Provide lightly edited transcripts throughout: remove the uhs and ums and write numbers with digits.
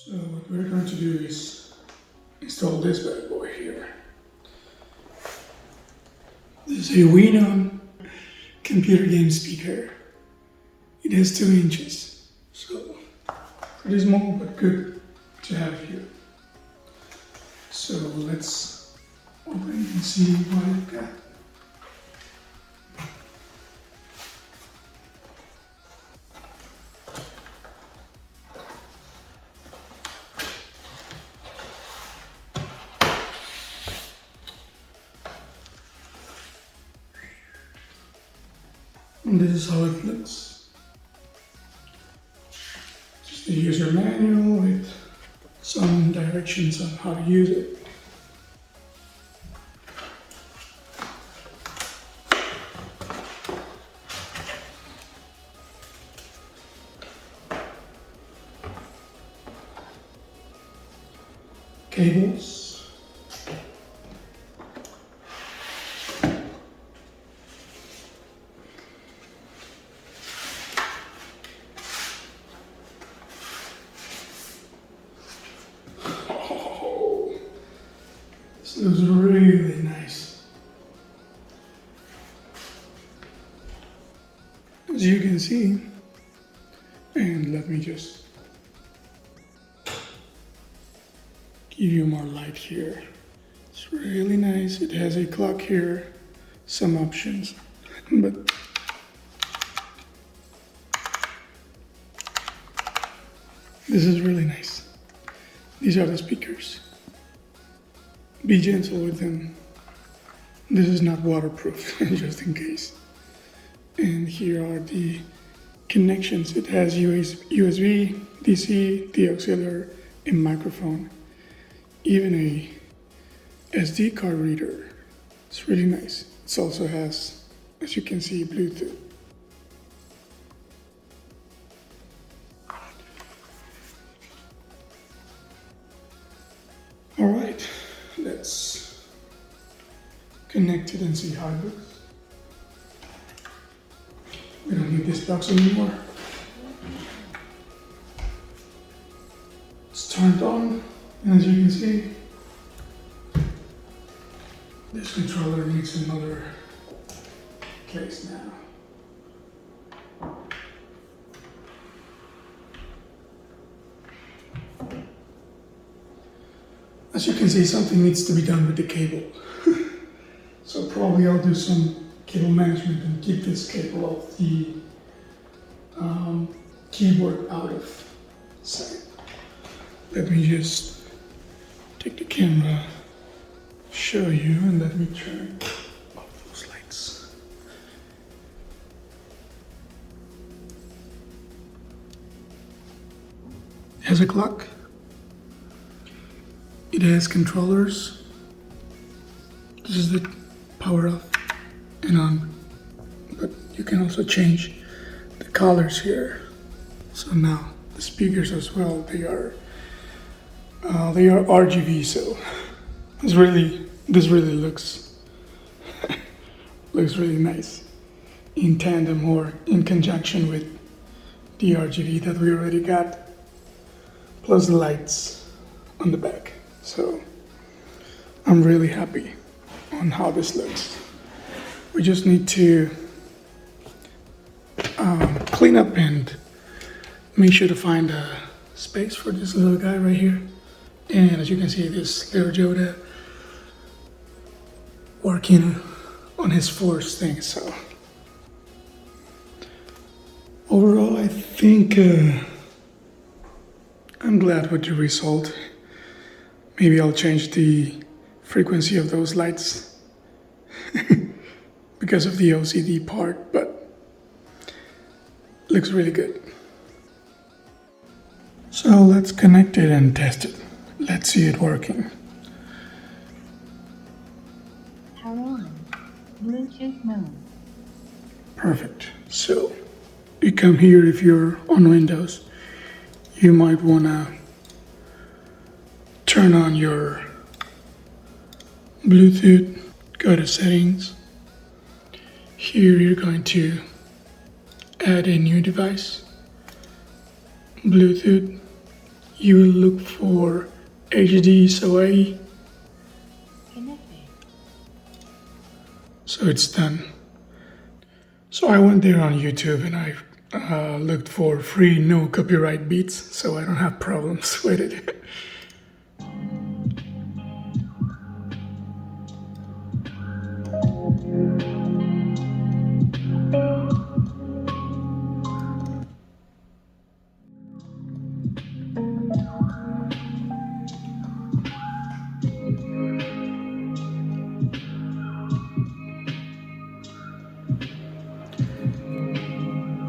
So what we're going to do is install this bad boy here. This is a Weenon computer game speaker. It has 2 inches, so pretty small but good to have here. So let's open and see what I've got. And this is how it looks. Just the user manual with some directions on how to use it. Cables. This looks really nice. As you can see, and let me just give you more light here. It's really nice. It has a clock here, some options, but this is really nice. These are the speakers. Be gentle with them. This is not waterproof, just in case. And here are the connections. It has USB, DC, the auxiliary, a microphone, even a SD card reader. It's really nice. It also has, as you can see, Bluetooth. All right, let's connect it and see how it looks. We don't need this box anymore. It's turned on, and as you can see, this controller needs another case now. As you can see, something needs to be done with the cable. So probably I'll do some cable management and keep this cable of the keyboard out of sight. Let me just take the camera, show you, and let me turn off those lights. It has a clock. It has controllers. This is the power off and on, but you can also change the colors here. So now the speakers as well, they are RGB. So this really looks really nice in tandem or in conjunction with the RGB that we already got, plus the lights on the back. So I'm really happy on how this looks. We just need to clean up and make sure to find a space for this little guy right here. And as you can see, this little Yoda working on his force thing. So overall, I think I'm glad with the result. Maybe I'll change the frequency of those lights because of the OCD part, but looks really good. So let's connect it and test it. Let's see it working. Power on. Bluetooth mode. Perfect. So you come here if you're on Windows. You might want to turn on your Bluetooth, go to settings. Here you're going to add a new device, Bluetooth, you will look for HD SOA. Connected. So it's done. So I went there on YouTube and I looked for free no copyright beats, so I don't have problems with it.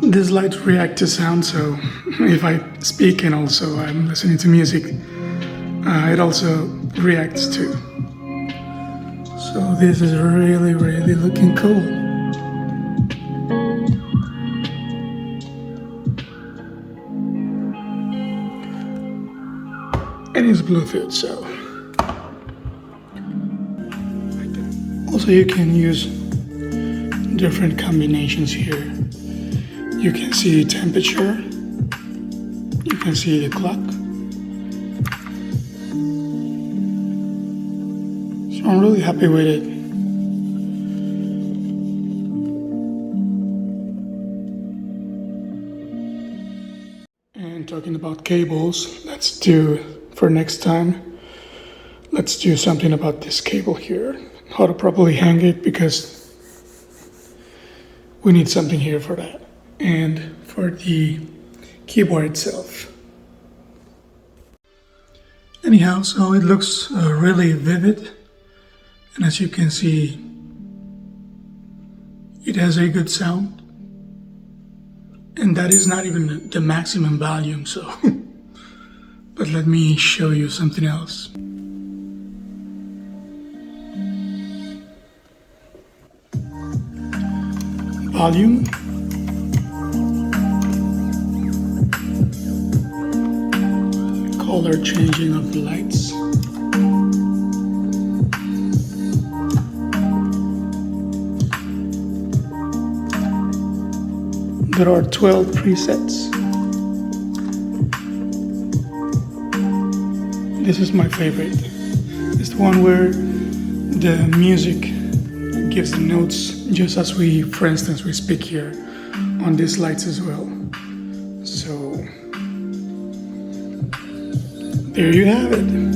These lights react to sound, so if I speak and also I'm listening to music, it also reacts too. So this is really, really looking cool. And it's Bluetooth, so. Also you can use different combinations here. You can see temperature, you can see the clock. So I'm really happy with it. And talking about cables, let's do, for next time, let's do something about this cable here. How to properly hang it, because we need something here for that. And for the keyboard itself. Anyhow, so it looks really vivid, and as you can see, it has a good sound, and that is not even the maximum volume, so but let me show you something else. Volume. Color changing of the lights. There are 12 presets. This is my favorite. It's the one where the music gives the notes just as we, for instance, we speak here on these lights as well. So there you have it.